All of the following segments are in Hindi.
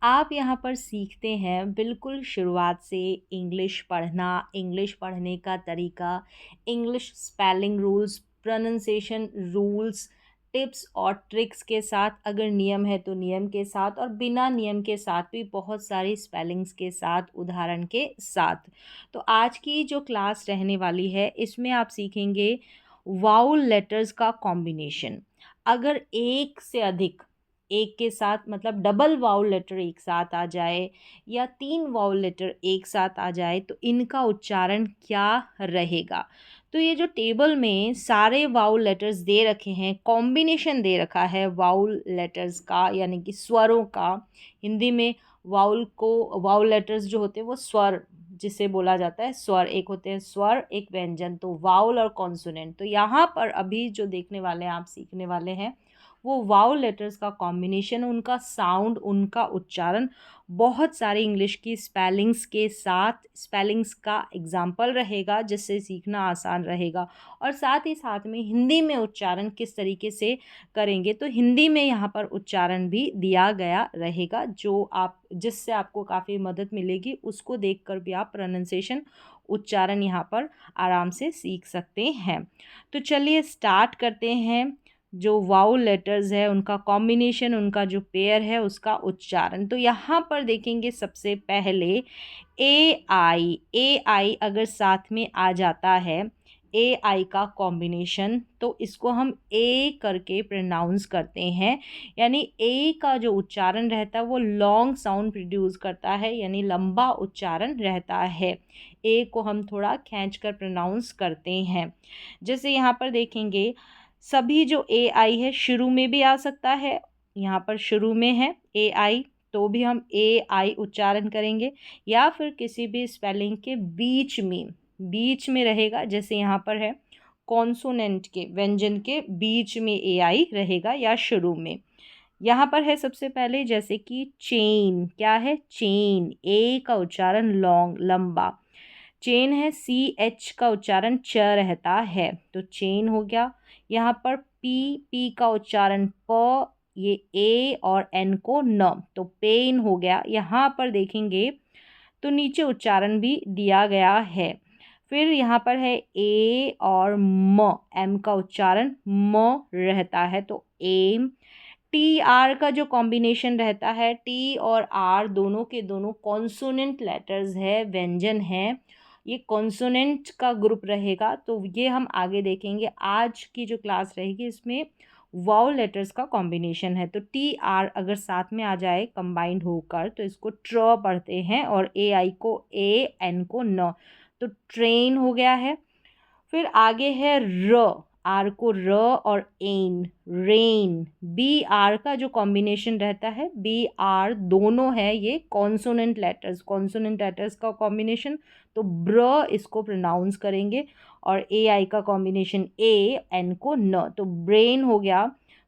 आप यहाँ पर सीखते हैं बिल्कुल शुरुआत से इंग्लिश पढ़ना, इंग्लिश पढ़ने का तरीका, English spelling rules, pronunciation rules, tips और ट्रिक्स के साथ, अगर नियम है तो नियम के साथ और बिना नियम के साथ भी बहुत सारी स्पेलिंग्स के साथ, उदाहरण के साथ। तो आज की जो क्लास रहने वाली है इसमें आप सीखेंगे वाउल लेटर्स का कॉम्बिनेशन। अगर एक से अधिक, एक के साथ मतलब डबल वाउल लेटर एक साथ आ जाए या तीन वाउल लेटर एक साथ आ जाए तो इनका उच्चारण क्या रहेगा। तो ये जो टेबल में सारे वाउल लेटर्स दे रखे हैं, कॉम्बिनेशन दे रखा है वाउल लेटर्स का यानी कि स्वरों का। हिंदी में वाउल लेटर्स जो होते हैं वो स्वर जिसे बोला जाता है स्वर, एक होते हैं स्वर एक व्यंजन, तो वाउल और कॉन्सोनेंट। तो यहाँ पर अभी जो देखने वाले हैं आप सीखने वाले हैं वो वाउल लेटर्स का कॉम्बिनेशन, उनका साउंड, उनका उच्चारण, बहुत सारे इंग्लिश की स्पेलिंग्स के साथ स्पेलिंग्स का एग्जाम्पल रहेगा जिससे सीखना आसान रहेगा। और साथ ही साथ में हिंदी में उच्चारण किस तरीके से करेंगे, तो हिंदी में यहाँ पर उच्चारण भी दिया गया रहेगा जो आप जिससे आपको काफ़ी मदद मिलेगी। उसको देखकर भी आप प्रोनंसिएशन उच्चारण यहाँ पर आराम से सीख सकते हैं। तो चलिए स्टार्ट करते हैं। जो वाउल लेटर्स है उनका कॉम्बिनेशन, उनका जो पेयर है उसका उच्चारण। तो यहाँ पर देखेंगे सबसे पहले ए आई अगर साथ में आ जाता है, ए आई का कॉम्बिनेशन, तो इसको हम ए करके प्रोनाउंस करते हैं। यानी ए का जो उच्चारण रहता है वो लॉन्ग साउंड प्रोड्यूस करता है, यानी लंबा उच्चारण रहता है। ए को हम थोड़ा खींच कर प्रोनाउंस करते हैं। जैसे यहाँ पर देखेंगे सभी जो ए आई है शुरू में भी आ सकता है, यहाँ पर शुरू में है ए आई तो भी हम ए आई उच्चारण करेंगे, या फिर किसी भी स्पेलिंग के बीच में रहेगा। जैसे यहाँ पर है कॉन्सोनेंट के व्यंजन के बीच में ए आई रहेगा या शुरू में। यहाँ पर है सबसे पहले जैसे कि चेन, क्या है चेन, ए का उच्चारण लॉन्ग लंबा, चेन है सी एच का उच्चारण च रहता है तो चेन हो गया। यहाँ पर पी का उच्चारण प, ये ए और एन को न, तो पेन हो गया। यहाँ पर देखेंगे तो नीचे उच्चारण भी दिया गया है। फिर यहाँ पर है ए और म, एम का उच्चारण म रहता है तो एम। टी आर का जो कॉम्बिनेशन रहता है, टी और आर दोनों के दोनों कॉन्सोनेंट लेटर्स है, व्यंजन है, ये कॉन्सोनेंट का ग्रुप रहेगा। तो ये हम आगे देखेंगे, आज की जो क्लास रहेगी इसमें वाउल लेटर्स का कॉम्बिनेशन है। तो टी आर अगर साथ में आ जाए कंबाइंड होकर तो इसको ट्र पढ़ते हैं, और ए आई को ए, एन को न, तो ट्रेन हो गया है। फिर आगे है र, आर को र और एन, रेन। बी आर का जो कॉम्बिनेशन रहता है, बी आर दोनों है ये कॉन्सोनेंट लेटर्स का कॉम्बिनेशन, तो ब्र इसको प्रोनाउंस करेंगे। और ए आई का कॉम्बिनेशन ए, एन को न, तो ब्रेन हो गया।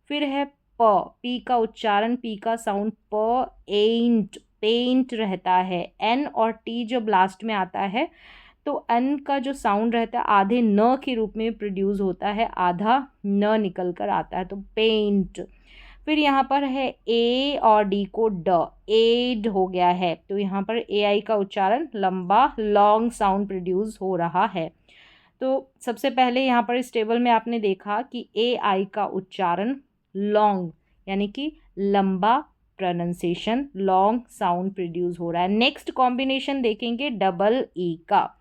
फिर है प, पी का उच्चारण, पी का साउंड प, एंट, पेंट रहता है। एन और टी जब लास्ट में आता है तो एन का जो साउंड रहता है आधे न के रूप में प्रोड्यूस होता है, आधा न निकल कर आता है, तो पेंट। फिर यहाँ पर है ए और डी को ड, एड हो गया है, तो यहाँ पर ए आई का उच्चारण लंबा लॉन्ग साउंड प्रोड्यूस हो रहा है। तो सबसे पहले यहाँ पर इस टेबल में आपने देखा कि ए आई का उच्चारण लॉन्ग यानी कि लंबा प्रोनंसिएशन, लॉन्ग साउंड प्रोड्यूस हो रहा है। नेक्स्ट कॉम्बिनेशन देखेंगे डबल ई का।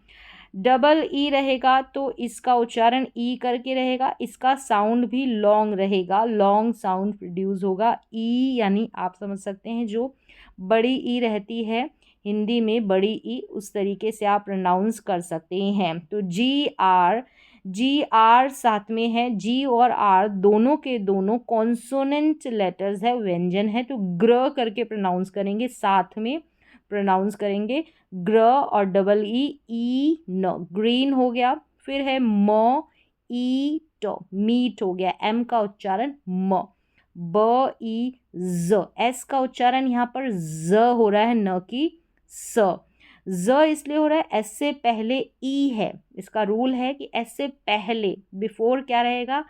डबल ई रहेगा तो इसका उच्चारण ई करके रहेगा, इसका साउंड भी लॉन्ग रहेगा, लॉन्ग साउंड प्रोड्यूस होगा। ई यानी आप समझ सकते हैं जो बड़ी ई रहती है हिंदी में, बड़ी ई, उस तरीके से आप प्रोनाउंस कर सकते हैं। तो जी आर साथ में है, जी और आर दोनों के दोनों कॉन्सोनेंट लेटर्स है, व्यंजन है, तो ग्र करके प्रोनाउंस करेंगे, साथ में प्रोनाउंस करेंगे ग्र और डबल ई न, ग्रीन हो गया। फिर है म, ई ट, मीट हो गया, एम का उच्चारण म, ब ई ज, एस का उच्चारण यहाँ पर ज हो रहा है न कि स। ज इसलिए हो रहा है एस से पहले ई है, इसका रूल है कि एस से पहले बिफोर क्या रहेगा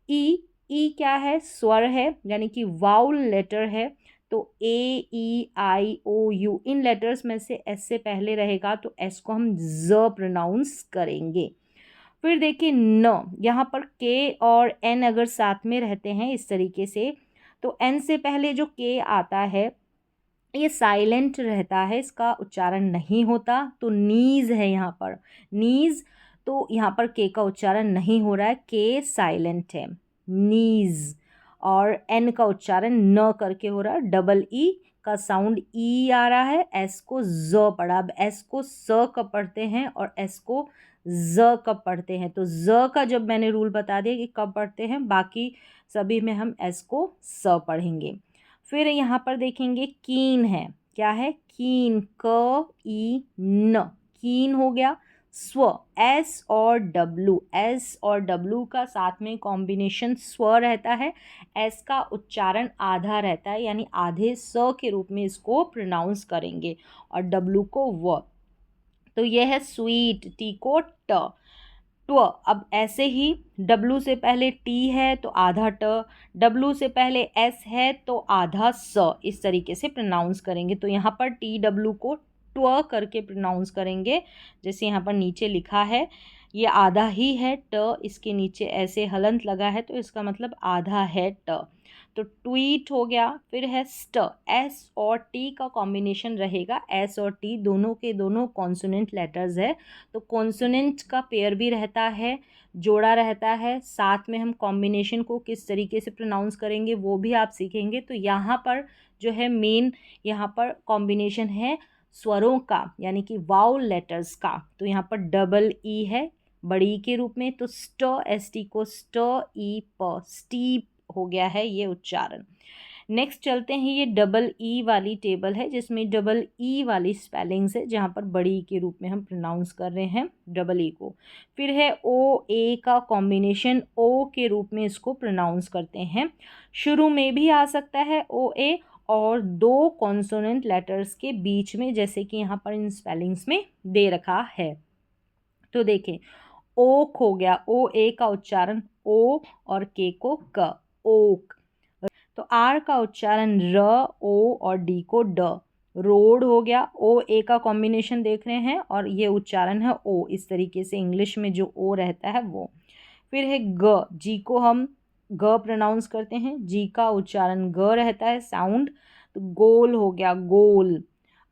ई। ई क्या है स्वर है यानी कि वाउल लेटर है, तो ए ई आई ओ यू इन लेटर्स में से एस से पहले रहेगा तो एस को हम ज प्रोनाउंस करेंगे। फिर देखिए न, यहाँ पर के और एन अगर साथ में रहते हैं इस तरीके से, तो एन से पहले जो के आता है ये साइलेंट रहता है, इसका उच्चारण नहीं होता। तो नीज है यहाँ पर, नीज, तो यहाँ पर के का उच्चारण नहीं हो रहा है, के साइलेंट है, नीज। और एन का उच्चारण न करके हो रहा है, डबल ई का साउंड ई आ रहा है, एस को ज पढ़ा। अब एस को स कब पढ़ते हैं और एस को ज कब पढ़ते हैं, तो ज का जब मैंने रूल बता दिया कि कब पढ़ते हैं, बाकी सभी में हम एस को स पढ़ेंगे। फिर यहाँ पर देखेंगे कीन है, क्या है, कीन, क ई न, कीन हो गया। स्व, एस और डब्लू, एस और डब्लू का साथ में कॉम्बिनेशन स्व रहता है, एस का उच्चारण आधा रहता है, यानी आधे स के रूप में इसको प्रोनाउंस करेंगे, और डब्लू को व। तो यह है स्वीट, टी को ट, ट्व। अब ऐसे ही डब्लू से पहले टी है तो आधा ट, डब्लू से पहले एस है तो आधा स, इस तरीके से प्रोनाउंस करेंगे। तो यहाँ पर टी डब्लू को ट्व करके प्रोनाउंस करेंगे, जैसे यहाँ पर नीचे लिखा है, ये आधा ही है, ट इसके नीचे ऐसे हलंत लगा है तो इसका मतलब आधा है ट, तो ट्वीट हो गया। फिर है स्ट, एस और टी का कॉम्बिनेशन रहेगा, एस और टी दोनों के दोनों कॉन्सोनेंट लेटर्स है, तो कॉन्सोनेंट का पेयर भी रहता है, जोड़ा रहता है, साथ में हम कॉम्बिनेशन को किस तरीके से प्रोनाउंस करेंगे वो भी आप सीखेंगे। तो यहाँ पर जो है मेन, यहाँ पर कॉम्बिनेशन है स्वरों का, यानी कि वाउल लेटर्स का। तो यहाँ पर डबल ई है बड़ी के रूप में, तो स्ट, एस टी को स्ट ई प, स्टीप हो गया है ये उच्चारण। नेक्स्ट चलते हैं, ये डबल ई वाली टेबल है जिसमें डबल ई वाली स्पेलिंग्स है, जहाँ पर बड़ी के रूप में हम प्रोनाउंस कर रहे हैं डबल ई को। फिर है ओ ए का कॉम्बिनेशन, ओ के रूप में इसको प्रोनाउंस करते हैं, शुरू में भी आ सकता है ओ ए, और दो कॉन्सोनेंट लेटर्स के बीच में, जैसे कि यहाँ पर इन स्पेलिंग्स में दे रखा है। तो देखें, ओक हो गया, ओ ए का उच्चारण ओ और के को क, ओक। तो आर का उच्चारण र, ओ और डी को ड, रोड हो गया। ओ ए का कॉम्बिनेशन देख रहे हैं और ये उच्चारण है ओ, इस तरीके से इंग्लिश में जो ओ रहता है वो। फिर है ग, जी को हम ग प्रोनाउंस करते हैं, जी का उच्चारण ग रहता है साउंड, तो गोल हो गया, गोल।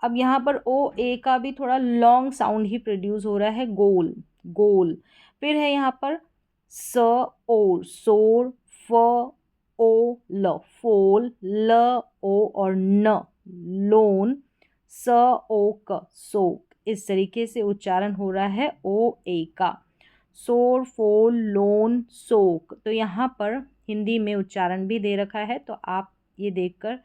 अब यहाँ पर ओ ए का भी थोड़ा लॉन्ग साउंड ही प्रोड्यूस हो रहा है, गोल, गोल। फिर है यहाँ पर स, ओर, सोर, फ, ओ ल, फोल, ल ओ और न, लोन, स ओ क, सोक, इस तरीके से उच्चारण हो रहा है ओ ए का, सोर, फोल, लोन, सोक। तो यहाँ पर हिंदी में उच्चारण भी दे रखा है, तो आप ये देखकर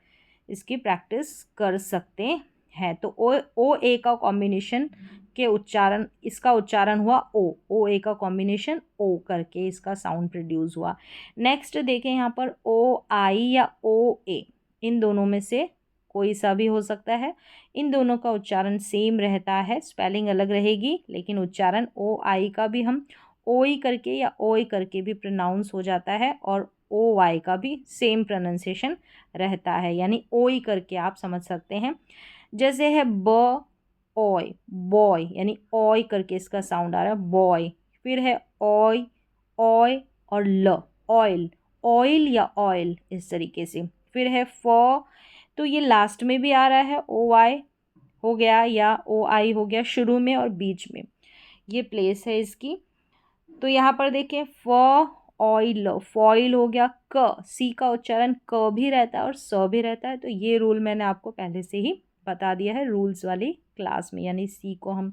इसकी प्रैक्टिस कर सकते हैं। तो ओ ए का कॉम्बिनेशन के उच्चारण, इसका उच्चारण हुआ ओ ए का कॉम्बिनेशन ओ करके इसका साउंड प्रोड्यूस हुआ। नेक्स्ट देखें यहाँ पर ओ आई या ओ ए, इन दोनों में से कोई सा भी हो सकता है, इन दोनों का उच्चारण सेम रहता है, स्पेलिंग अलग रहेगी लेकिन उच्चारण ओ आई का भी हम ओ ई करके या ओ ई करके भी प्रोनाउंस हो जाता है, और ओ वाई का भी सेम प्रोनाउंसिएशन रहता है, यानी ओ ई करके आप समझ सकते हैं। जैसे है ब ओय, बॉय, यानी ऑय करके इसका साउंड आ रहा है, बॉय। फिर है ऑय, ऑय और ल, ऑयल, ऑयल या ऑयल, इस तरीके से। फिर है फ, तो ये लास्ट में भी आ रहा है, ओ वाई हो गया या ओ आई हो गया, शुरू में और बीच में ये प्लेस है इसकी। तो यहाँ पर देखें फ, ऑयल, फॉइल हो गया। क, सी का उच्चारण क भी रहता है और स भी रहता है, तो ये रूल मैंने आपको पहले से ही बता दिया है रूल्स वाली क्लास में, यानी सी को हम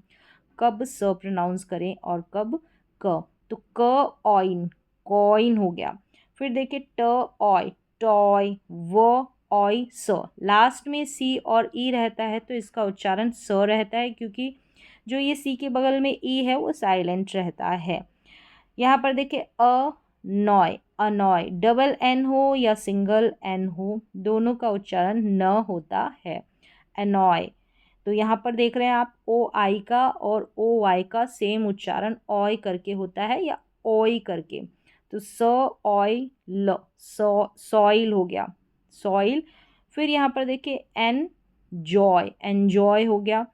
कब स प्रोनाउंस करें और कब क। तो क ऑइन, कॉइन हो गया। फिर देखिए ट ऑय, टॉय, व ऑय स, लास्ट में सी और ई रहता है तो इसका उच्चारण स रहता है, क्योंकि जो ये सी के बगल में ई है वो साइलेंट रहता है। यहाँ पर देखिए अ नॉय, अनॉय, डबल एन हो या सिंगल एन हो, दोनों का उच्चारण न होता है, एनॉय। तो यहाँ पर देख रहे हैं आप ओ आई का और ओ वाई का सेम उच्चारण ऑय करके होता है या ओई करके, तो स ऑय ल, सॉइल हो गया, सॉइल। फिर यहाँ पर देखिए एन जॉय, एन्जॉय हो गया,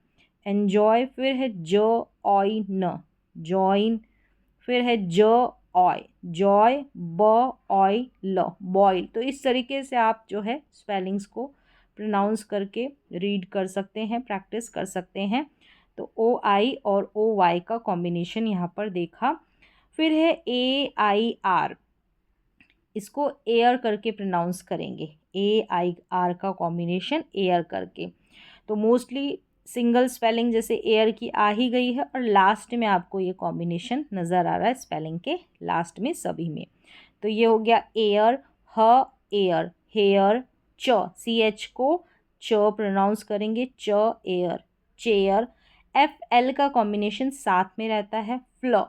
एन्जॉय। फिर है ज ऑय न, जॉइन। फिर है ज ऑय, जॉय, ब ऑय ल, बॉयल। तो इस तरीके से आप जो है स्पेलिंग्स को प्रोनाउंस करके रीड कर सकते हैं, प्रैक्टिस कर सकते हैं। तो ओ आई और ओ वाई का कॉम्बिनेशन यहाँ पर देखा। फिर है ए आई आर, इसको एयर करके प्रोनाउंस करेंगे, ए आई आर का कॉम्बिनेशन एयर करके। तो मोस्टली सिंगल स्पेलिंग जैसे एयर की आ ही गई है और लास्ट में आपको ये कॉम्बिनेशन नज़र आ रहा है स्पेलिंग के लास्ट में सभी में। तो ये हो गया एयर, ह एयर, हेयर, च सी एच को च प्रोनाउंस करेंगे, च एयर, चेयर। एफ एल का कॉम्बिनेशन साथ में रहता है, फ्लो,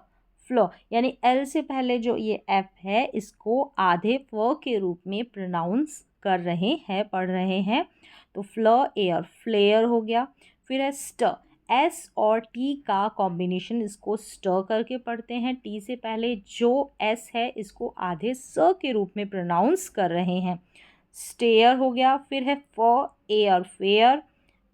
फ्लो, यानी एल से पहले जो ये एफ है इसको आधे फ के रूप में प्रोनाउंस कर रहे हैं, पढ़ रहे हैं। तो फ्लो एयर, फ्लेयर हो गया। फिर है स्ट, एस और टी का कॉम्बिनेशन, इसको स्ट करके पढ़ते हैं। टी से पहले जो एस है इसको आधे स के रूप में प्रोनाउंस कर रहे हैं, स्टेयर हो गया। फिर है फ एयर, फेयर।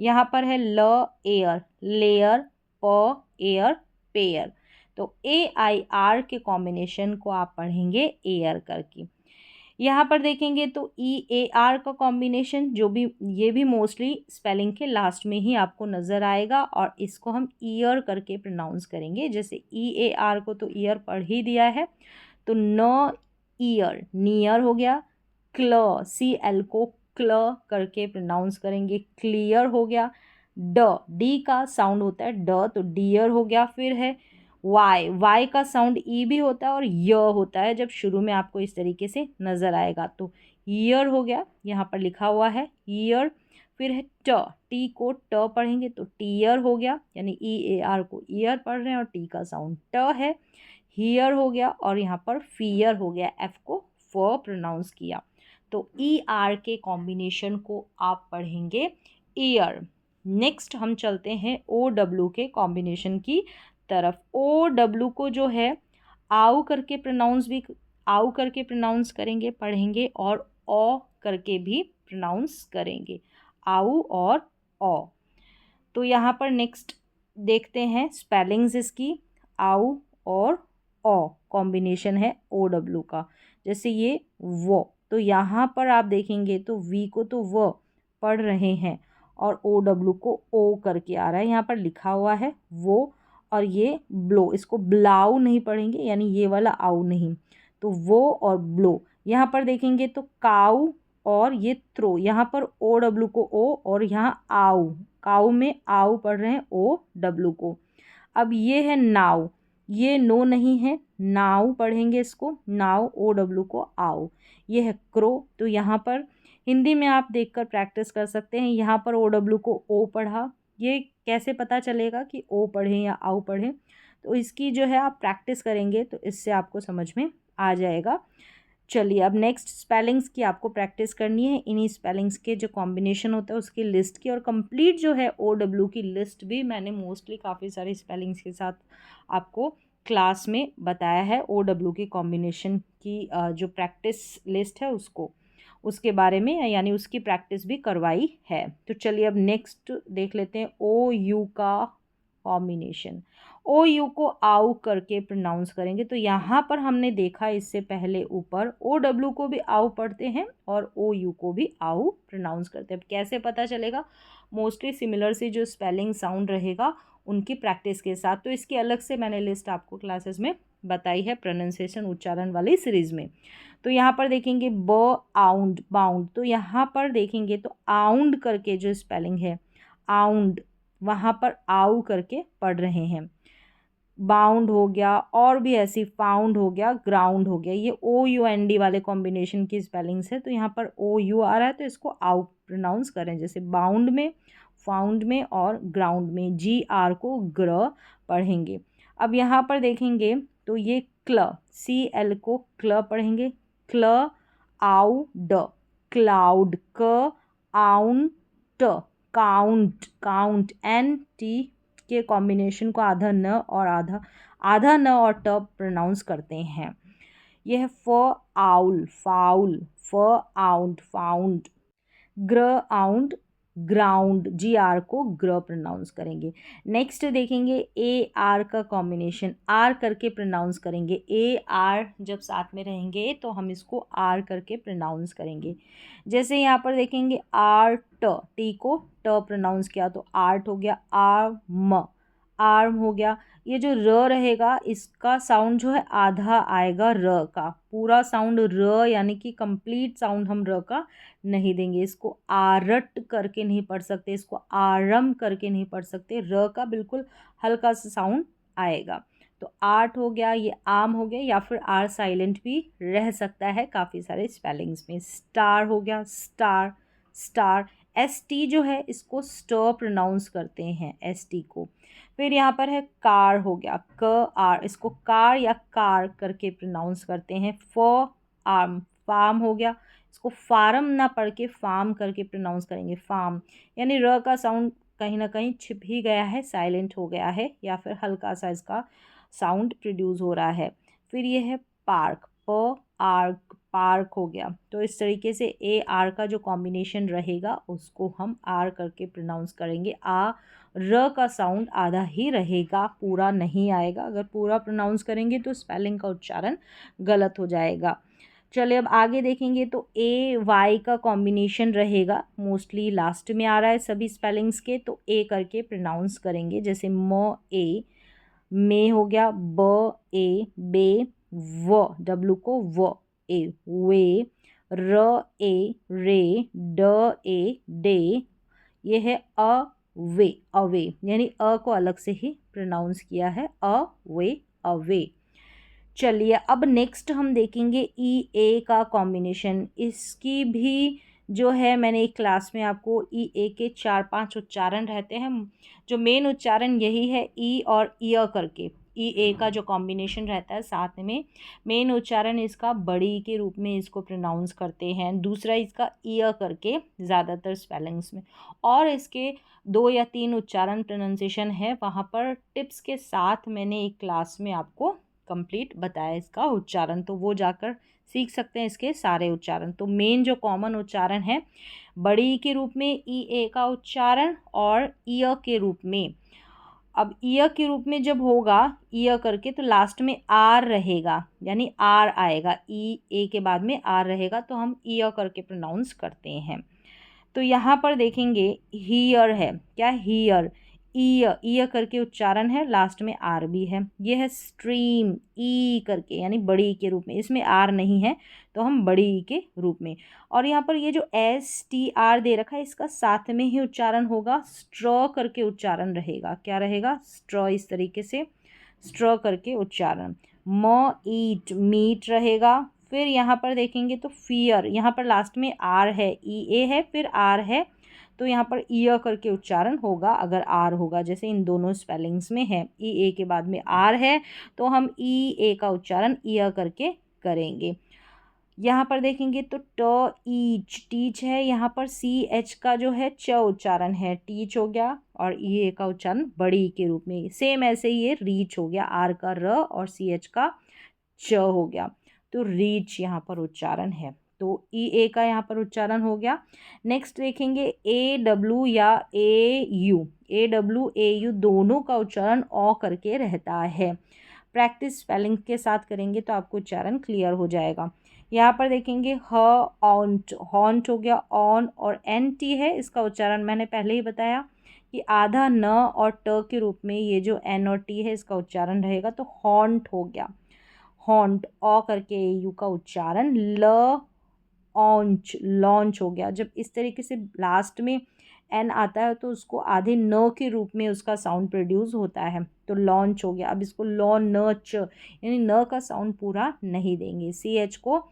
यहाँ पर है ल एयर, लेयर, प एयर, पेयर। तो ए आई आर के कॉम्बिनेशन को आप पढ़ेंगे एयर करके। यहाँ पर देखेंगे तो ई ए आर का कॉम्बिनेशन, जो भी ये भी मोस्टली स्पेलिंग के लास्ट में ही आपको नज़र आएगा और इसको हम ईयर करके प्रोनाउंस करेंगे। जैसे ई ए आर को तो ईयर पढ़ ही दिया है, तो न ईयर, नियर हो गया। क्ल, सी एल को क्ल करके प्रोनाउंस करेंगे, क्लियर हो गया। ड, डी का साउंड होता है ड, तो डियर हो गया। फिर है वाई, वाई का साउंड ई भी होता है और य होता है जब शुरू में आपको इस तरीके से नज़र आएगा, तो ईयर हो गया, यहाँ पर लिखा हुआ है ईयर। फिर है ट, टी को ट पढ़ेंगे तो टीयर हो गया, यानी ई ए आर को ईयर पढ़ रहे हैं और टी का साउंड ट है, हियर हो गया। और यहाँ पर फियर हो गया, एफ को फ प्रोनाउंस किया। तो ई आर के कॉम्बिनेशन को आप पढ़ेंगे ईयर। नेक्स्ट हम चलते हैं ओ डब्ल्यू के कॉम्बिनेशन की तरफ। ओ डब्ल्यू को जो है आउ करके प्रोनाउंस करेंगे, पढ़ेंगे, और ओ करके भी प्रोनाउंस करेंगे, आउ और ओ। तो यहाँ पर नेक्स्ट देखते हैं स्पेलिंग्स इसकी, आउ और ओ कॉम्बिनेशन है ओ डब्ल्यू का। जैसे ये वो, तो यहाँ पर आप देखेंगे तो वी को तो वो पढ़ रहे हैं और ओ डब्ल्यू को ओ करके आ रहा है, यहाँ पर लिखा हुआ है वो। और ये ब्लो, इसको ब्लाउ नहीं पढ़ेंगे, यानी ये वाला आउ नहीं, तो वो और ब्लो। यहाँ पर देखेंगे तो काउ और ये थ्रो, यहाँ पर ओ डब्ल्यू को ओ और यहाँ आउ, काउ में आउ पढ़ रहे हैं ओ डब्ल्यू को। अब ये है नाउ, ये नो नहीं है, नाउ पढ़ेंगे इसको, नाउ ओ डब्ल्यू को आउ। ये है क्रो, तो यहाँ पर हिंदी में आप देखकर प्रैक्टिस कर सकते हैं। यहाँ पर ओ डब्ल्यू को ओ पढ़ा, ये कैसे पता चलेगा कि ओ पढ़ें या आउ पढ़ें, तो इसकी जो है आप प्रैक्टिस करेंगे तो इससे आपको समझ में आ जाएगा। चलिए अब नेक्स्ट स्पेलिंग्स की आपको प्रैक्टिस करनी है। इन्हीं स्पेलिंग्स के जो कॉम्बिनेशन होता है उसकी लिस्ट की, और कंप्लीट जो है ओ डब्ल्यू की लिस्ट भी मैंने मोस्टली काफ़ी सारी स्पेलिंग्स के साथ आपको क्लास में बताया है। ओ डब्ल्यू की कॉम्बिनेशन की जो प्रैक्टिस लिस्ट है उसको, उसके बारे में, यानी उसकी प्रैक्टिस भी करवाई है। तो चलिए अब नेक्स्ट देख लेते हैं ओ यू का कॉम्बिनेशन। ओ यू को आउ करके प्रोनाउंस करेंगे, तो यहाँ पर हमने देखा इससे पहले ऊपर ओ डब्ल्यू को भी आउ पढ़ते हैं और ओ यू को भी आउ प्रोनाउंस करते हैं। अब कैसे पता चलेगा? मोस्टली सिमिलर सी जो स्पेलिंग साउंड रहेगा उनकी प्रैक्टिस के साथ। तो इसकी अलग से मैंने लिस्ट आपको क्लासेस में बताई है प्रोनाउंसिएशन उच्चारण वाली सीरीज़ में। तो यहाँ पर देखेंगे ब आउंड, बाउंड, तो यहाँ पर देखेंगे तो आउंड करके जो स्पेलिंग है आउंड, वहाँ पर आउ करके पढ़ रहे हैं। बाउंड हो गया, और भी ऐसी फाउंड हो गया, ग्राउंड हो गया, ये ओ यू एन डी वाले कॉम्बिनेशन की स्पेलिंग्स है। तो यहाँ पर ओ यू आ रहा है तो इसको आउ प्रोनाउंस करें, जैसे बाउंड में, फाउंड में और ग्राउंड में जी आर को ग्र पढ़ेंगे। अब यहाँ पर देखेंगे तो ये क्ल, सी एल को क्ल पढ़ेंगे, क्ल आउ ड, क्लाउड, क आउन ट, काउंट, काउंट, एन टी के कॉम्बिनेशन को आधा न और आधा न और ट प्रोनाउंस करते हैं। यह है फ आउल, फाउल, फ आउंड, found. Ground, ground, G R को ग्र प्रोनाउंस करेंगे। नेक्स्ट देखेंगे ए आर का कॉम्बिनेशन, आर करके प्रोनाउंस करेंगे। ए आर जब साथ में रहेंगे तो हम इसको आर करके प्रोनाउंस करेंगे। जैसे यहाँ पर देखेंगे आर ट, टी को ट प्रोनाउंस किया तो आर्ट हो गया। आर्म, आर्म हो गया। ये जो र रहेगा इसका साउंड जो है आधा आएगा र का, पूरा साउंड र यानी कि कंप्लीट साउंड हम र का नहीं देंगे। इसको आरट करके नहीं पढ़ सकते, इसको आरम करके नहीं पढ़ सकते, र का बिल्कुल हल्का सा साउंड आएगा। तो आर्ट हो गया, ये आम हो गया, या फिर आर साइलेंट भी रह सकता है काफ़ी सारे स्पेलिंग्स में। स्टार हो गया, स्टार, स्टार। एस टी जो है इसको स्टर प्रोनाउंस करते हैं, एस टी को। फिर यहाँ पर है कार हो गया, क आर, इसको कार या कार करके प्रोनाउंस करते हैं। आर्म, फार्म हो गया, इसको फार्म ना पढ़ के फार्म करके प्रोनाउंस करेंगे, फार्म। यानी र का साउंड कहीं ना कहीं छिप ही गया है, साइलेंट हो गया है, या फिर हल्का सा इसका साउंड प्रोड्यूस हो रहा है। फिर ये है पार्क, प आर्क, पार्क हो गया। तो इस तरीके से ए आर का जो कॉम्बिनेशन रहेगा उसको हम आर करके प्रोनाउंस करेंगे। आ र का साउंड आधा ही रहेगा, पूरा नहीं आएगा। अगर पूरा प्रोनाउंस करेंगे तो स्पेलिंग का उच्चारण गलत हो जाएगा। चलिए अब आगे देखेंगे तो ए वाई का कॉम्बिनेशन रहेगा, मोस्टली लास्ट में आ रहा है सभी स्पेलिंग्स के, तो ए करके प्रोनाउंस करेंगे। जैसे म ए, मे हो गया, ब ए, बे, व, डब्लू को व, ए, वे, र ए, रे, ड ए, डे। ये है अ वे, अवे, यानी अ को अलग से ही प्रोनाउंस किया है, अ वे, अवे। चलिए अब नेक्स्ट हम देखेंगे ई ए का कॉम्बिनेशन। इसकी भी जो है मैंने एक क्लास में आपको ई ए के 4-5 उच्चारण रहते हैं, जो मेन उच्चारण यही है ई और ईय करके। ई ए का जो कॉम्बिनेशन रहता है साथ में मेन उच्चारण इसका बड़ी के रूप में इसको प्रोनाउंस करते हैं, दूसरा इसका ईय करके ज़्यादातर स्पेलिंग्स में। और इसके 2 या 3 उच्चारण प्रोनाउंसिएशन है, वहाँ पर टिप्स के साथ मैंने एक क्लास में आपको कंप्लीट बताया इसका उच्चारण, तो वो जाकर सीख सकते हैं इसके सारे उच्चारण। तो मेन जो कॉमन उच्चारण है बड़ी के रूप में ई ए का उच्चारण और ईय के रूप में। अब ईय के रूप में जब होगा ईय करके तो लास्ट में आर रहेगा, यानी आर आएगा, ई ए के बाद में आर रहेगा, तो हम ईय करके प्रोनाउंस करते हैं। तो यहाँ पर देखेंगे हीयर है, क्या हीयर, ईय, ईय करके उच्चारण है, लास्ट में आर भी है। ये है स्ट्रीम, ई करके यानी बड़ी के रूप में, इसमें आर नहीं है तो हम बड़ी के रूप में। और यहाँ पर ये जो एस टी आर दे रखा है इसका साथ में ही उच्चारण होगा, स्ट्रॉ करके उच्चारण रहेगा। क्या रहेगा? स्ट्रॉ, इस तरीके से स्ट्रॉ करके उच्चारण। म ईट, मीट रहेगा। फिर यहाँ पर देखेंगे तो फियर, यहाँ पर लास्ट में आर है, ई ए है फिर आर है, तो यहाँ पर ईयर करके उच्चारण होगा अगर आर होगा, जैसे इन दोनों स्पेलिंग्स में है। ई ए के बाद में आर है तो हम ई ए का उच्चारण ईयर करके करेंगे। यहाँ पर देखेंगे तो ट ईच, टीच है, यहाँ पर सी एच का जो है च उच्चारण है, टीच हो गया, और ई ए का उच्चारण बड़ी के रूप में। सेम ऐसे ही ये रीच हो गया, आर का र और सी एच का च हो गया, तो रीच यहाँ पर उच्चारण है। तो ई ए का यहाँ पर उच्चारण हो गया। नेक्स्ट देखेंगे ए डब्ल्यू या A U, A W A U दोनों का उच्चारण ओ करके रहता है। प्रैक्टिस स्पेलिंग के साथ करेंगे तो आपको उच्चारण क्लियर हो जाएगा। यहाँ पर देखेंगे ह ऑन्ट, हॉन्ट हो गया, ऑन और एन टी है, इसका उच्चारण मैंने पहले ही बताया कि आधा न और ट के रूप में ये जो एन और टी है इसका उच्चारण रहेगा, तो हॉन्ट हो गया, हॉन्ट, ओ करके यू का उच्चारण। ल ऑन्च, लॉन्च हो गया। जब इस तरीके से लास्ट में एन आता है तो उसको आधे न के रूप में उसका साउंड प्रोड्यूस होता है, तो लॉन्च हो गया। अब इसको लॉ न च, यानी न का साउंड पूरा नहीं देंगे, सी एच को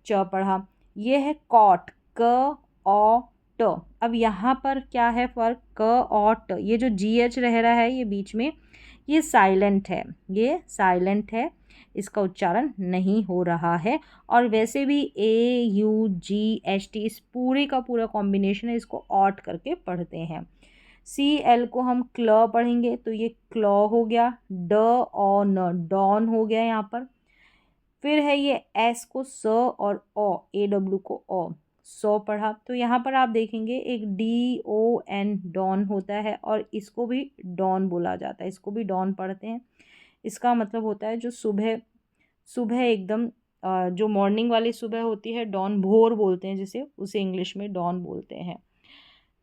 च पढ़ा। ये है कॉट, क ओ ट। अब यहाँ पर क्या है फ़र्क, क और ट, ये जो जी एच रह रहा है ये बीच में, ये साइलेंट है, ये साइलेंट है, इसका उच्चारण नहीं हो रहा है। और वैसे भी ए यू जी एच टी इस पूरे का पूरा कॉम्बिनेशन है, इसको ऑट करके पढ़ते हैं। सी एल को हम क्ल पढ़ेंगे तो ये क्लॉ हो गया, ड ओ न, डॉन हो गया यहाँ पर। फिर है ये एस को स और ओ, ए डब्ल्यू को ओ, सौ पढ़ा। तो यहाँ पर आप देखेंगे एक DON डॉन होता है और इसको भी डॉन बोला जाता है, इसको भी डॉन पढ़ते हैं। इसका मतलब होता है जो सुबह सुबह एकदम जो मॉर्निंग वाली सुबह होती है, डॉन, भोर बोलते हैं जिसे, उसे इंग्लिश में डॉन बोलते हैं।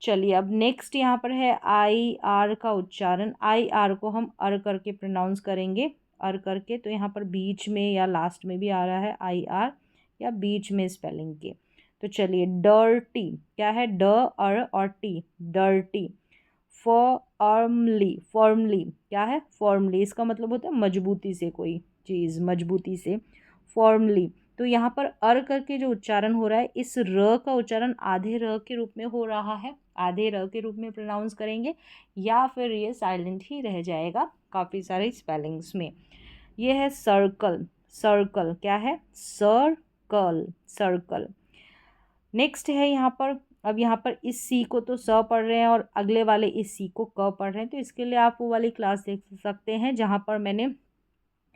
चलिए अब नेक्स्ट यहाँ पर है IR का उच्चारण। IR को हम अर करके प्रोनाउंस करेंगे, अर करके। तो यहाँ पर बीच में या लास्ट में भी आ रहा है IR, या बीच में स्पेलिंग के। तो चलिए डर्टी क्या है, ड अर और टी, डर्टी। फॉर्मली, फॉर्मली क्या है, फॉर्मली, इसका मतलब होता है मजबूती से, कोई चीज़ मजबूती से, फॉर्मली। तो यहाँ पर अर करके जो उच्चारण हो रहा है, इस र का उच्चारण आधे र के रूप में हो रहा है, आधे र के रूप में प्रोनाउंस करेंगे, या फिर ये साइलेंट ही रह जाएगा काफ़ी सारे स्पेलिंग्स में। ये है सर्कल, सर्कल क्या है, सर्कल, सर्कल। नेक्स्ट है यहाँ पर, अब यहाँ पर इस सी को तो स पढ़ रहे हैं और अगले वाले इस सी को क पढ़ रहे हैं। तो इसके लिए आप वो वाली क्लास देख सकते हैं जहाँ पर मैंने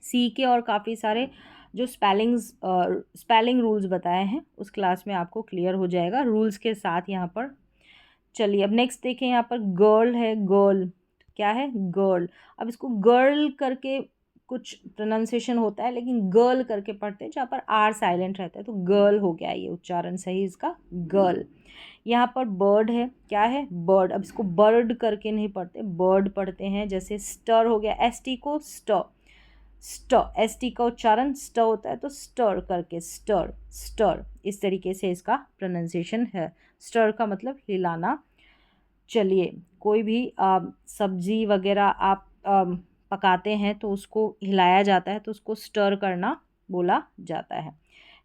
सी के और काफ़ी सारे जो स्पेलिंग रूल्स बताए हैं, उस क्लास में आपको क्लियर हो जाएगा रूल्स के साथ यहाँ पर। चलिए अब नेक्स्ट देखें, यहाँ पर गर्ल है, गर्ल क्या है, गर्ल। अब इसको गर्ल करके कुछ प्रोनाउंसिएशन होता है, लेकिन गर्ल करके पढ़ते हैं जहाँ पर आर साइलेंट रहता है। तो गर्ल हो गया ये उच्चारण सही इसका, गर्ल। यहाँ पर बर्ड है, क्या है, बर्ड। अब इसको बर्ड करके नहीं पढ़ते, बर्ड पढ़ते हैं। जैसे स्टर हो गया, ST को स्टर, स्टर, ST का उच्चारण स्ट होता है, तो स्टर करके स्टर, स्टर, इस तरीके से इसका प्रोनाउंसिएशन है। स्टर का मतलब हिलाना। चलिए कोई भी सब्जी वगैरह आप पकाते हैं तो उसको हिलाया जाता है, तो उसको स्टर करना बोला जाता है।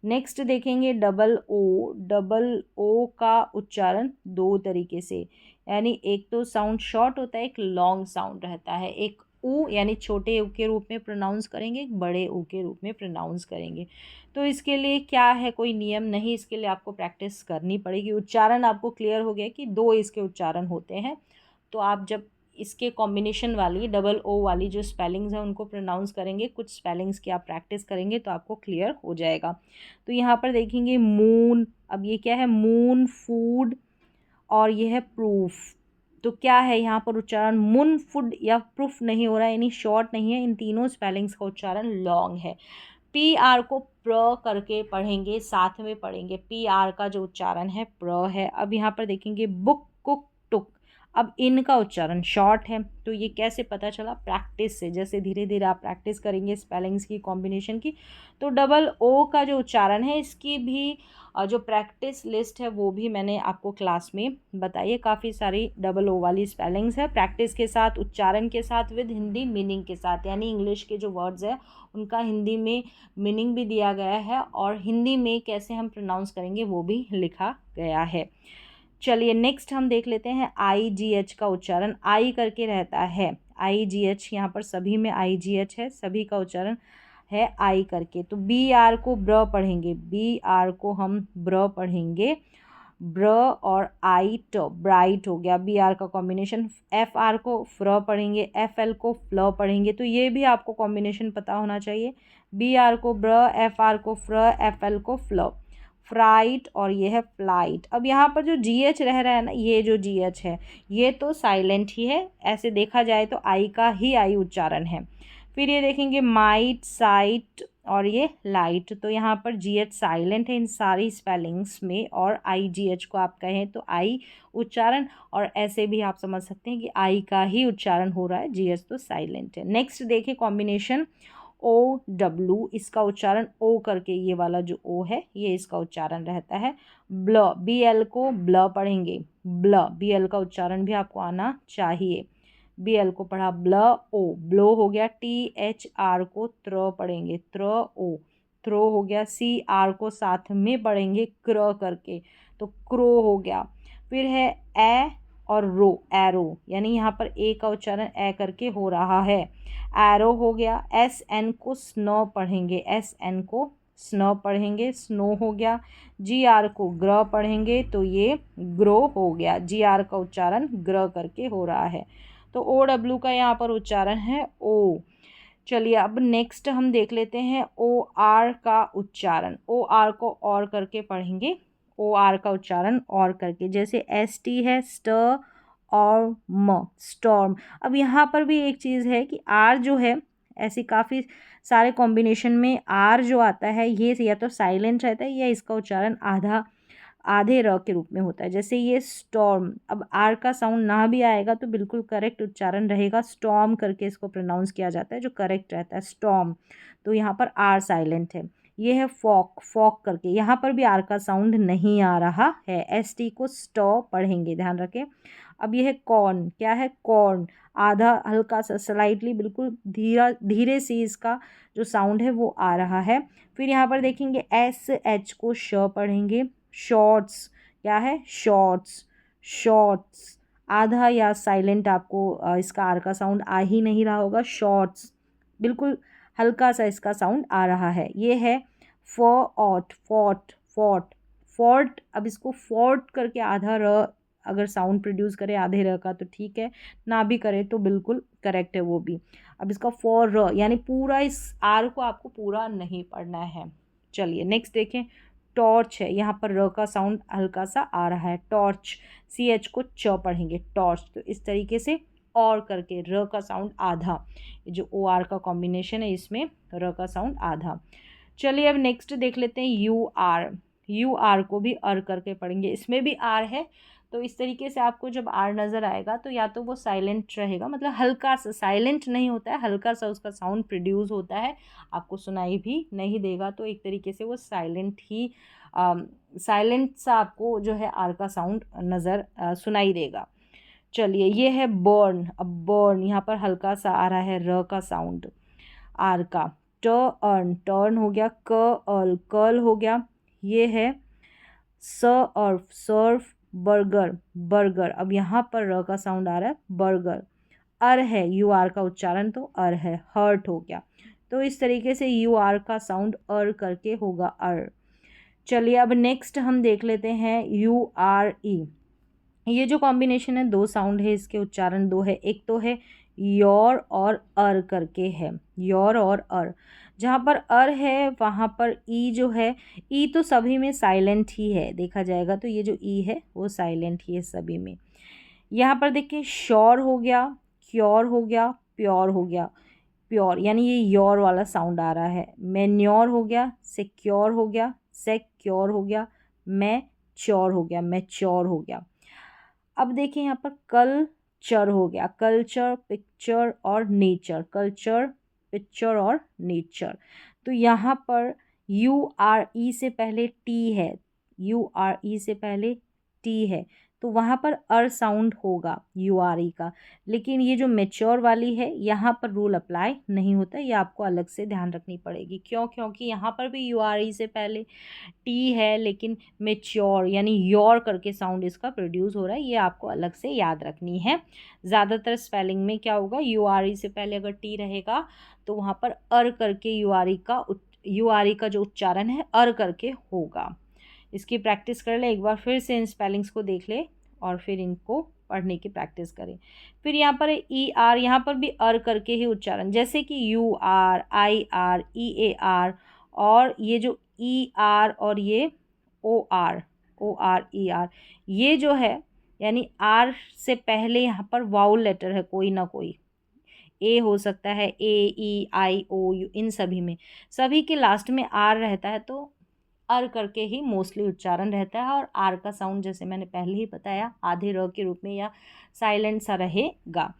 नेक्स्ट देखेंगे डबल ओ। डबल ओ का उच्चारण दो तरीके से, यानी एक तो साउंड शॉर्ट होता है, एक लॉन्ग साउंड रहता है। एक ऊ यानी छोटे ऊ के रूप में प्रोनाउंस करेंगे, एक बड़े ऊ के रूप में प्रोनाउंस करेंगे। तो इसके लिए क्या है, कोई नियम नहीं, इसके लिए आपको प्रैक्टिस करनी पड़ेगी। उच्चारण आपको क्लियर हो गया कि दो इसके उच्चारण होते हैं। तो आप जब इसके कॉम्बिनेशन वाली डबल ओ वाली जो स्पेलिंग्स हैं उनको प्रोनाउंस करेंगे, कुछ स्पेलिंग्स की आप प्रैक्टिस करेंगे तो आपको क्लियर हो जाएगा। तो यहाँ पर देखेंगे मून, अब ये क्या है, मून, फूड, और ये है प्रूफ। तो क्या है यहाँ पर उच्चारण, मुन फुड या प्रूफ नहीं हो रहा है, यानी शॉर्ट नहीं है। इन तीनों स्पेलिंग्स का उच्चारण लॉन्ग है। PR को प्र करके पढ़ेंगे, साथ में पढ़ेंगे। PR का जो उच्चारण है प्र है। अब यहाँ पर देखेंगे बुक, कुक, टुक। अब इनका उच्चारण शॉर्ट है। तो ये कैसे पता चला, प्रैक्टिस से। जैसे धीरे धीरे आप प्रैक्टिस करेंगे स्पेलिंग्स की, कॉम्बिनेशन की, तो डबल ओ का जो उच्चारण है इसकी भी जो प्रैक्टिस लिस्ट है वो भी मैंने आपको क्लास में बताई है। काफ़ी सारी डबल ओ वाली स्पेलिंग्स है, प्रैक्टिस के साथ, उच्चारण के साथ, विद हिंदी मीनिंग के साथ। यानी इंग्लिश के जो वर्ड्स है उनका हिंदी में मीनिंग भी दिया गया है, और हिंदी में कैसे हम प्रोनाउंस करेंगे वो भी लिखा गया है। चलिए नेक्स्ट हम देख लेते हैं IGH का उच्चारण। आई करके रहता है, IGH, यहाँ पर सभी में IGH है, सभी का उच्चारण है आई करके। तो BR को ब्र पढ़ेंगे, BR को हम ब्र पढ़ेंगे, ब्र, और आइट, ब्राइट हो गया BR का कॉम्बिनेशन। FR को फ्र पढ़ेंगे, FL को फ्ल पढ़ेंगे। तो ये भी आपको कॉम्बिनेशन पता होना चाहिए, BR को ब्र, FR को फ्र, FL को फ्ल, फ्राइट, और ये है फ्लाइट। अब यहाँ पर जो GH रह रहा है ना, ये जो GH है ये तो साइलेंट ही है, ऐसे देखा जाए तो आई का ही आई उच्चारण है। फिर ये देखेंगे माइट, साइट, और ये लाइट। तो यहाँ पर GH साइलेंट है इन सारी स्पेलिंग्स में, और IGH को आप कहें तो आई उच्चारण, और ऐसे भी आप समझ सकते हैं कि आई का ही उच्चारण हो रहा है, GH तो साइलेंट है। नेक्स्ट देखिए कॉम्बिनेशन OW, इसका उच्चारण ओ करके, ये वाला जो ओ है ये इसका उच्चारण रहता है। ब्ल, BL को ब्ल पढ़ेंगे, ब्ल, BL का उच्चारण भी आपको आना चाहिए। BL को पढ़ा ब्ल, ओ, ब्लो हो गया। THR को त्र पढ़ेंगे, त्र, ओ, थ्रो हो गया। CR को साथ में पढ़ेंगे क्र करके, तो क्रो हो गया। फिर है ए और रो, एरो, यानी यहाँ पर ए का उच्चारण ए करके हो रहा है, एरो हो गया। SN को स्नो पढ़ेंगे, SN को स्नो पढ़ेंगे, स्नो हो गया। GR को ग्र पढ़ेंगे, तो ये ग्रो हो गया, GR का उच्चारण ग्र करके हो रहा है। तो OW का यहाँ पर उच्चारण है ओ। चलिए अब नेक्स्ट हम देख लेते हैं OR का उच्चारण। OR को और करके पढ़ेंगे, ओ आर का उच्चारण और करके, जैसे एस टी है स्ट और म, स्टॉर्म। अब यहाँ पर भी एक चीज़ है कि आर जो है, ऐसी काफ़ी सारे कॉम्बिनेशन में आर जो आता है ये या तो साइलेंट रहता है या इसका उच्चारण आधे र के रूप में होता है। जैसे ये स्टॉर्म, अब आर का साउंड ना भी आएगा तो बिल्कुल करेक्ट उच्चारण रहेगा, स्टॉर्म करके इसको प्रोनाउंस किया जाता है, जो करेक्ट रहता है स्टॉर्म। तो यहाँ पर आर साइलेंट है। ये है फॉक, फॉक करके, यहाँ पर भी आर का साउंड नहीं आ रहा है, एस टी को स्टॉ पढ़ेंगे, ध्यान रखें। अब ये है कॉर्न, क्या है कॉर्न, आधा हल्का सा स्लाइटली बिल्कुल धीरे से इसका जो साउंड है वो आ रहा है। फिर यहाँ पर देखेंगे एस एच को श पढ़ेंगे, शॉर्ट्स, क्या है शॉर्ट्स, शॉर्ट्स, आधा या साइलेंट आपको इसका आर का साउंड आ ही नहीं रहा होगा, शॉर्ट्स, बिल्कुल हल्का सा इसका साउंड आ रहा है। ये है फॉट, फॉट, फॉट, फॉर्ट, अब इसको फोर्ट करके आधा र अगर साउंड प्रोड्यूस करे आधे र का तो ठीक है, ना भी करे तो बिल्कुल करेक्ट है वो भी। अब इसका फॉर र, यानी पूरा इस आर को आपको पूरा नहीं पढ़ना है। चलिए नेक्स्ट देखें, टॉर्च है, यहाँ पर र का साउंड हल्का सा आ रहा है, टॉर्च, सी एच को च पढ़ेंगे, टॉर्च। तो इस तरीके से और करके र का साउंड आधा, जो ओ आर का कॉम्बिनेशन है इसमें र का साउंड आधा। चलिए अब नेक्स्ट देख लेते हैं यू आर, यू आर को भी अर करके पढ़ेंगे, इसमें भी आर है। तो इस तरीके से आपको जब आर नज़र आएगा तो या तो वो साइलेंट रहेगा, मतलब हल्का सा, साइलेंट नहीं होता है, हल्का सा उसका साउंड प्रोड्यूस होता है, आपको सुनाई भी नहीं देगा, तो एक तरीके से वो साइलेंट ही साइलेंट सा आपको जो है आर का साउंड नज़र सुनाई देगा। चलिए ये है बर्न, अब बर्न यहाँ पर हल्का सा आ रहा है र का साउंड आर का, टर्न, टर्न हो गया, कर्ल हो गया, ये है सर्फ, सर्फ, बर्गर, बर्गर, अब यहाँ पर र का साउंड आ रहा है बर्गर। अर है, यू आर का उच्चारण तो अर है, हर्ट हो गया। तो इस तरीके से यू आर का साउंड अर करके होगा अर। चलिए अब नेक्स्ट हम देख लेते हैं यू आर ई। ये जो कॉम्बिनेशन है, दो साउंड है, इसके उच्चारण दो है, एक तो है योर और अर करके है, योर और अर। जहाँ पर अर है वहाँ पर ई जो है, ई तो सभी में साइलेंट ही है, देखा जाएगा तो ये जो ई है वो साइलेंट ही है सभी में। यहाँ पर देखिए श्योर हो गया, क्योर हो गया, प्योर हो गया, प्योर, यानी ये योर वाला साउंड आ रहा है। मैन्योर हो गया, सिक्योर हो गया, सेक्योर हो गया, मैच्योर हो गया, मैच्योर हो गया। अब देखिए यहाँ पर कल्चर हो गया, कल्चर, पिक्चर और नेचर, कल्चर, पिक्चर और नेचर। तो यहाँ पर यू आर ई से पहले टी है, यू आर ई से पहले टी है, तो वहाँ पर अर साउंड होगा यू आर ई का। लेकिन ये जो मेच्योर वाली है यहाँ पर रूल अप्लाई नहीं होता, ये आपको अलग से ध्यान रखनी पड़ेगी। क्यों? क्योंकि यहाँ पर भी यू आर ई से पहले टी है, लेकिन मेच्योर यानी योर करके साउंड इसका प्रोड्यूस हो रहा है, ये आपको अलग से याद रखनी है। ज़्यादातर स्पेलिंग में क्या होगा, यू आर ई से पहले अगर टी रहेगा तो वहाँ पर अर करके यू आर ई का जो उच्चारण है अर करके होगा। इसकी प्रैक्टिस कर ले, एक बार फिर से इन स्पेलिंग्स को देख ले और फिर इनको पढ़ने की प्रैक्टिस करें। फिर यहाँ पर ई आर, यहाँ पर भी अर करके ही उच्चारण, जैसे कि U R, I R, E A R, और ये जो ई आर और ये O R, O R E R, ये जो है यानी आर से पहले यहाँ पर वाउल लेटर है कोई ना कोई, ए हो सकता है, ए, ई, आई, ओ, यू, इन सभी में, सभी के लास्ट में आर रहता है, तो अर करके ही मोस्टली उच्चारण रहता है। और आर का साउंड जैसे मैंने पहले ही बताया आधे र के रूप में या साइलेंट सा रहेगा।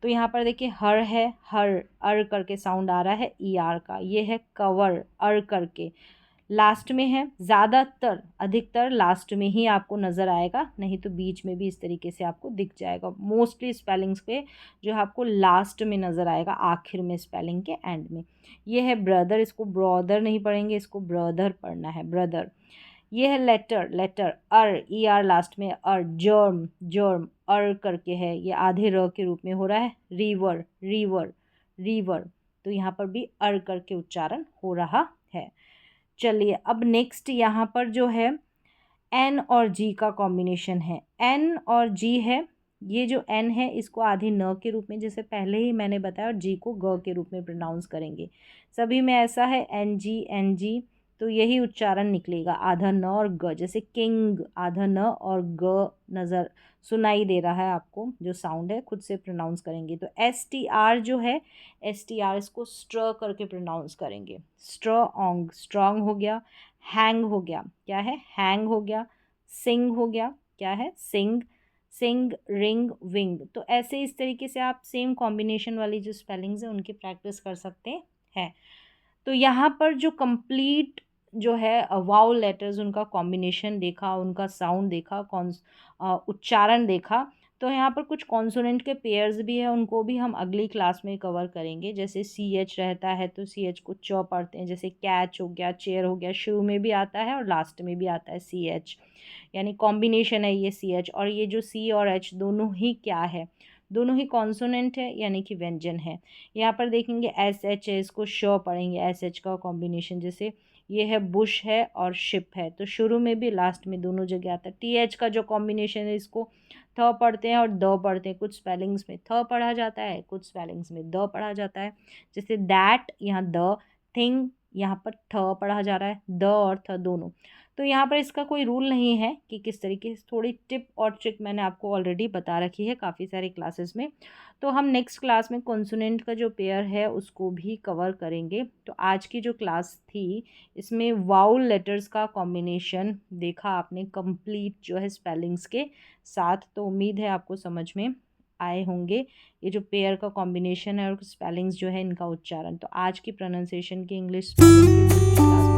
तो यहाँ पर देखिए हर है, हर, अर करके साउंड आ रहा है ई आर का। ये है कवर, अर करके लास्ट में है, ज़्यादातर अधिकतर लास्ट में ही आपको नज़र आएगा, नहीं तो बीच में भी इस तरीके से आपको दिख जाएगा। मोस्टली स्पेलिंग्स पे जो है आपको लास्ट में नज़र आएगा, आखिर में स्पेलिंग के एंड में। ये है ब्रदर, इसको ब्रदर नहीं पढ़ेंगे, इसको ब्रदर पढ़ना है, ब्रदर। ये है लेटर, लेटर, अर, ई आर लास्ट में अर, जर्म, जर्म, अर करके है, ये आधे र के रूप में हो रहा है, रिवर, रिवर, रिवर, तो यहाँ पर भी अर करके उच्चारण हो रहा है। चलिए अब नेक्स्ट यहाँ पर जो है एन और जी का कॉम्बिनेशन है, एन और जी है। ये जो एन है इसको आधे न के रूप में, जैसे पहले ही मैंने बताया, और जी को ग के रूप में प्रोनाउंस करेंगे, सभी में ऐसा है एन जी, एन जी। तो यही उच्चारण निकलेगा, आधा न और ग, जैसे किंग आधा न और ग नज़र सुनाई दे रहा है आपको, जो साउंड है खुद से प्रोनाउंस करेंगे। तो STR जो है, STR इसको स्ट्र करके प्रोनाउंस करेंगे, स्ट्रॉन्ग, स्ट्रॉन्ग हो गया। हैंग हो गया, क्या है, हैंग हो गया। सिंग हो गया, क्या है, सिंग, सिंग, रिंग, विंग। तो ऐसे इस तरीके से आप सेम कॉम्बिनेशन वाली जो स्पेलिंग्स हैं उनकी प्रैक्टिस कर सकते हैं। तो यहाँ पर जो कंप्लीट जो है वाउल लेटर्स, उनका कॉम्बिनेशन देखा, उनका साउंड देखा, उच्चारण देखा। तो यहाँ पर कुछ कॉन्सोनेंट के पेयर्स भी हैं, उनको भी हम अगली क्लास में कवर करेंगे। जैसे CH रहता है तो CH को च पढ़ते हैं, जैसे कैच हो गया, चेयर हो गया, शुरू में भी आता है और लास्ट में भी आता है CH, यानी कॉम्बिनेशन है ये CH। और ये जो C और H दोनों ही क्या है, दोनों ही कॉन्सोनेंट है, यानी कि व्यंजन है। यहाँ पर देखेंगे SH है, इसको श पढ़ेंगे, SH का कॉम्बिनेशन। जैसे ये है बुश है और शिप है, तो शुरू में भी लास्ट में दोनों जगह आता है। TH का जो कॉम्बिनेशन है, इसको थ पढ़ते हैं और द पढ़ते हैं। कुछ स्पेलिंग्स में थ पढ़ा जाता है, कुछ स्पेलिंग्स में द पढ़ा जाता है। जैसे दैट, यहाँ द, थिंग, यहाँ पर थ पढ़ा जा रहा है, द और थ दोनों। तो यहाँ पर इसका कोई रूल नहीं है कि किस तरीके से, थोड़ी टिप और ट्रिक मैंने आपको ऑलरेडी बता रखी है काफ़ी सारी क्लासेस में। तो हम नेक्स्ट क्लास में कॉन्सोनेंट का जो पेयर है उसको भी कवर करेंगे। तो आज की जो क्लास थी इसमें वाउल लेटर्स का कॉम्बिनेशन देखा आपने, कंप्लीट जो है स्पेलिंग्स के साथ। तो उम्मीद है आपको समझ में आए होंगे ये जो पेयर का कॉम्बिनेशन है और स्पेलिंग्स जो है इनका उच्चारण। तो आज की प्रोनाउंसिएशन की, इंग्लिश स्पेलिंग की क्लास